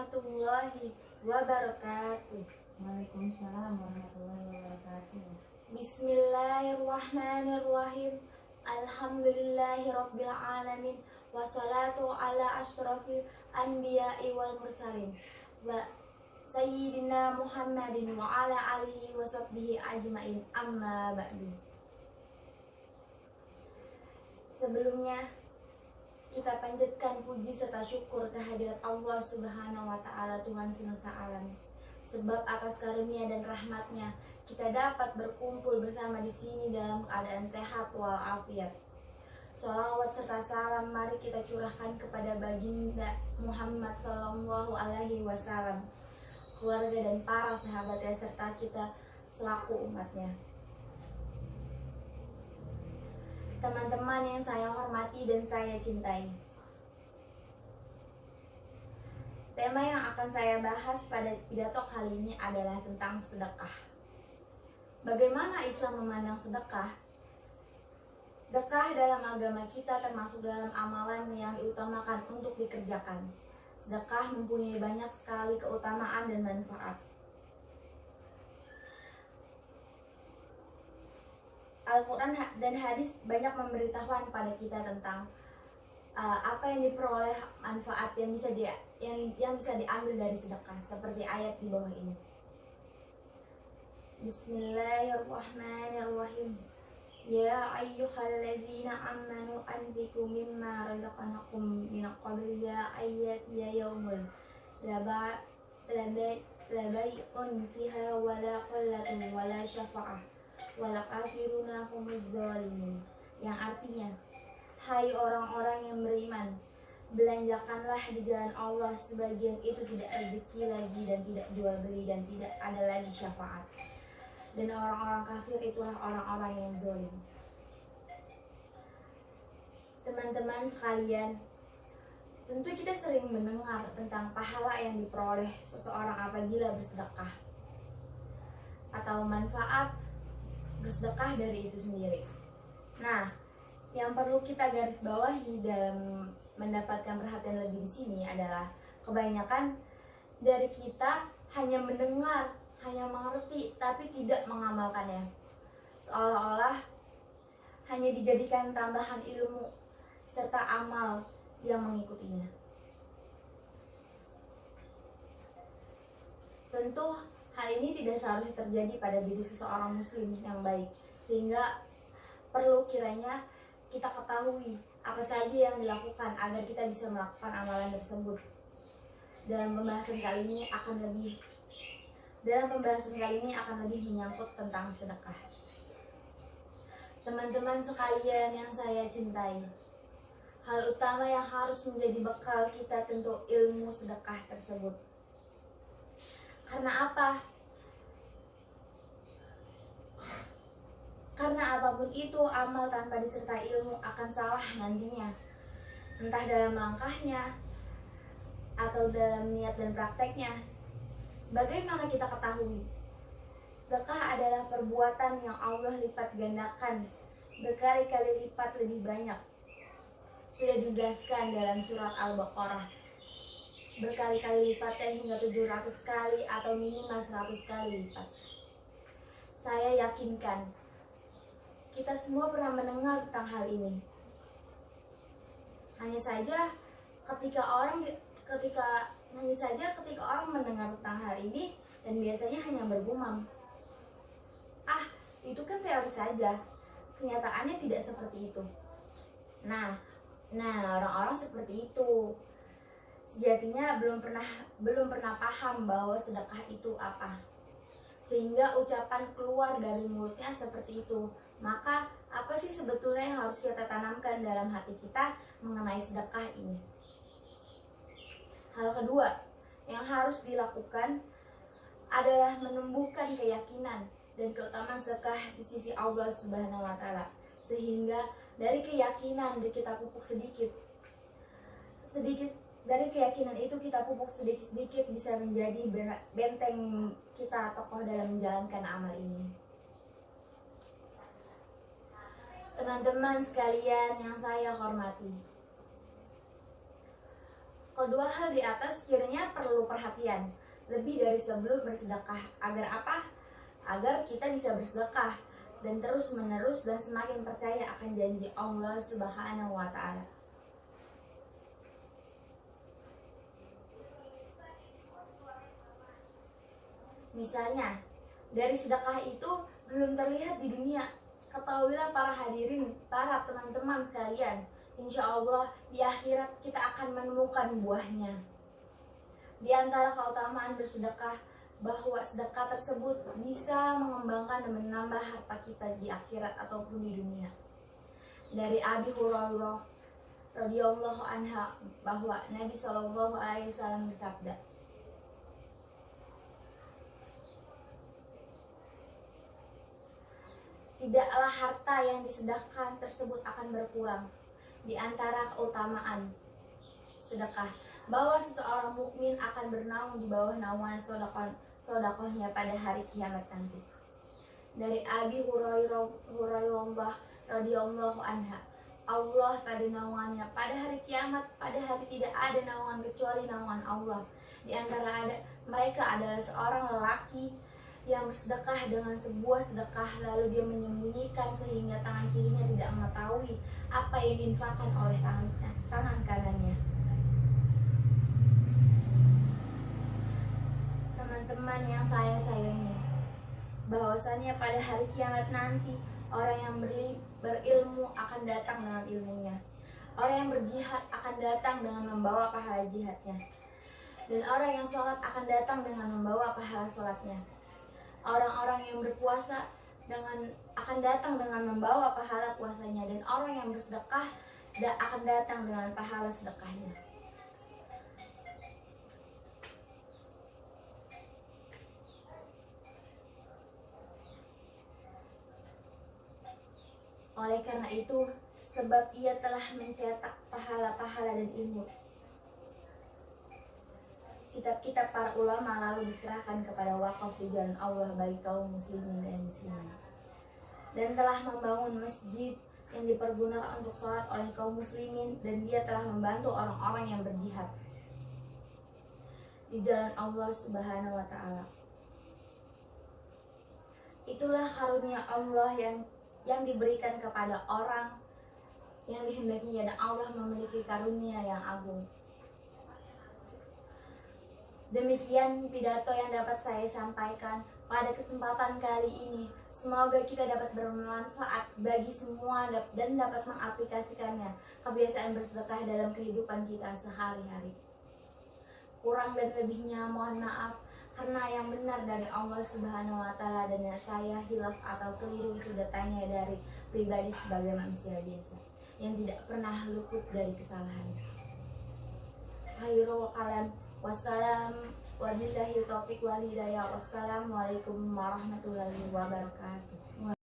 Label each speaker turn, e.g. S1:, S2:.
S1: warahmatullahi wabarakatuh.
S2: Waalaikumsalam warahmatullahi wabarakatuh.
S1: Bismillahirrahmanirrahim. Alhamdulillahirabbil alamin. Wassalatu ala asyrafil anbiya'i wal mursalin wa sayyidina Muhammadin wa ala alihi wa sahbihi ajmain. Amma ba'du. Sebelumnya kita panjatkan puji serta syukur kehadirat Allah Subhanahu wa Ta'ala, Tuhan semesta alam. Sebab atas karunia dan rahmatnya kita dapat berkumpul bersama di sini dalam keadaan sehat walafiat. Sholawat serta salam mari kita curahkan kepada baginda Muhammad Sallallahu Alaihi Wasallam, keluarga dan para sahabatnya serta kita selaku umatnya. Teman-teman yang saya hormati dan saya cintai, tema yang akan saya bahas pada pidato kali ini adalah tentang sedekah. Bagaimana Islam memandang sedekah? Sedekah dalam agama kita termasuk dalam amalan yang diutamakan untuk dikerjakan. Sedekah mempunyai banyak sekali keutamaan dan manfaat. Al-Quran dan hadis banyak memberitahukan pada kita tentang apa yang diperoleh, manfaat yang bisa diambil dari sedekah, seperti ayat di bawah ini. Bismillahirrahmanirrahim. Ya ayyuhallazina amanu anfiqu mimma razaqnakum min qabli ayatiya yaumul la bai'un fiha wala qullatun wala syafa'ah wala kafiruna humuz zalimin, yang artinya, hai orang-orang yang beriman, belanjakanlah di jalan Allah sebagian itu tidak rezeki lagi dan tidak jual beli dan tidak ada lagi syafaat, dan orang-orang kafir itulah orang-orang yang zalim. Teman-teman sekalian, tentu kita sering mendengar tentang pahala yang diperoleh seseorang apabila bersedekah, atau manfaat bersedekah dari itu sendiri. Nah, yang perlu kita garis bawahi dalam mendapatkan perhatian lebih di sini adalah kebanyakan dari kita hanya mendengar, hanya mengerti, tapi tidak mengamalkannya. Seolah-olah hanya dijadikan tambahan ilmu serta amal yang mengikutinya. Tentu hal ini tidak seharusnya terjadi pada diri seseorang muslim yang baik, sehingga perlu kiranya kita ketahui apa saja yang dilakukan agar kita bisa melakukan amalan tersebut. Dalam pembahasan kali ini akan lebih menyangkut tentang sedekah. Teman-teman sekalian yang saya cintai, hal utama yang harus menjadi bekal kita tentu ilmu sedekah tersebut. Karena apa? Karena apapun itu, amal tanpa disertai ilmu akan salah nantinya, entah dalam langkahnya atau dalam niat dan prakteknya. Sebagaimana kita ketahui, sedekah adalah perbuatan yang Allah lipat gandakan berkali-kali lipat lebih banyak. Sudah dijelaskan dalam surat Al-Baqarah, berkali-kali lipatnya hingga 700 kali atau minimal 100 kali lipat. Saya yakinkan kita semua pernah mendengar tentang hal ini. Hanya saja ketika orang mendengar tentang hal ini dan biasanya hanya bergumam, "Ah, itu kan teori saja. Kenyataannya tidak seperti itu." Nah, orang-orang seperti itu sejatinya belum pernah paham bahwa sedekah itu apa, sehingga ucapan keluar dari mulutnya seperti itu. Maka apa sih sebetulnya yang harus kita tanamkan dalam hati kita mengenai sedekah ini? Hal kedua yang harus dilakukan adalah menumbuhkan keyakinan dan keutamaan sedekah di sisi Allah Subhanahu wa Ta'ala, sehingga dari keyakinan kita pupuk sedikit dari keyakinan itu kita pupuk sedikit-sedikit bisa menjadi benteng kita kokoh dalam menjalankan amal ini. Teman-teman sekalian yang saya hormati, Kedua hal di atas kiranya perlu perhatian lebih dari sebelum bersedekah. Agar apa? Agar kita bisa bersedekah dan terus menerus dan semakin percaya akan janji Allah Subhanahu wa Ta'ala. Misalnya, dari sedekah itu belum terlihat di dunia. Ketahuilah para hadirin, para teman-teman sekalian, insya Allah di akhirat kita akan menemukan buahnya. Di antara keutamaan bersedekah, bahwa sedekah tersebut bisa mengembangkan dan menambah harta kita di akhirat ataupun di dunia. Dari Abi Hurairah radhiyallahu anha bahwa Nabi SAW bersabda, tidaklah harta yang disedekahkan tersebut akan berkurang. Di antara keutamaan sedekah, bahwa seseorang mukmin akan bernaung di bawah naungan sodakohnya pada hari kiamat nanti. Dari Abi Hurairah radhiyallahu anha, Allah pada naungannya pada hari kiamat, pada hari tidak ada naungan kecuali naungan Allah. Di antara mereka adalah seorang lelaki yang bersedekah dengan sebuah sedekah, lalu dia menyembunyikan sehingga tangan kirinya tidak mengetahui apa yang diinfakkan oleh tangan kanannya. Teman-teman yang saya sayangi, bahwasannya pada hari kiamat nanti orang yang berilmu akan datang dengan ilmunya, orang yang berjihad akan datang dengan membawa pahala jihadnya, dan orang yang sholat akan datang dengan membawa pahala sholatnya. Orang-orang yang berpuasa akan datang dengan membawa pahala puasanya, dan orang yang bersedekah akan datang dengan pahala sedekahnya. Oleh karena itu, sebab ia telah mencetak pahala-pahala dan ilmu, kitab-kitab para ulama lalu diserahkan kepada wakaf di jalan Allah bagi kaum muslimin dan muslimat, dan telah membangun masjid yang dipergunakan untuk sholat oleh kaum muslimin, dan dia telah membantu orang-orang yang berjihad di jalan Allah Subhanahu wa Ta'ala. Itulah karunia Allah yang diberikan kepada orang yang dihendaki, dan Allah memiliki karunia yang agung. Demikian pidato yang dapat saya sampaikan pada kesempatan kali ini. Semoga kita dapat bermanfaat bagi semua dan dapat mengaplikasikannya kebiasaan bersedekah dalam kehidupan kita sehari-hari. Kurang dan lebihnya mohon maaf, karena yang benar dari Allah Subhanahu wa Ta'ala, dan yang saya hilaf atau keliru itu datangnya dari pribadi sebagai manusia biasa yang tidak pernah luput dari kesalahan. Khairul kalam, wassalam, wabillahi taufiq wal hidayah. Wassalamualaikum warahmatullahi wabarakatuh.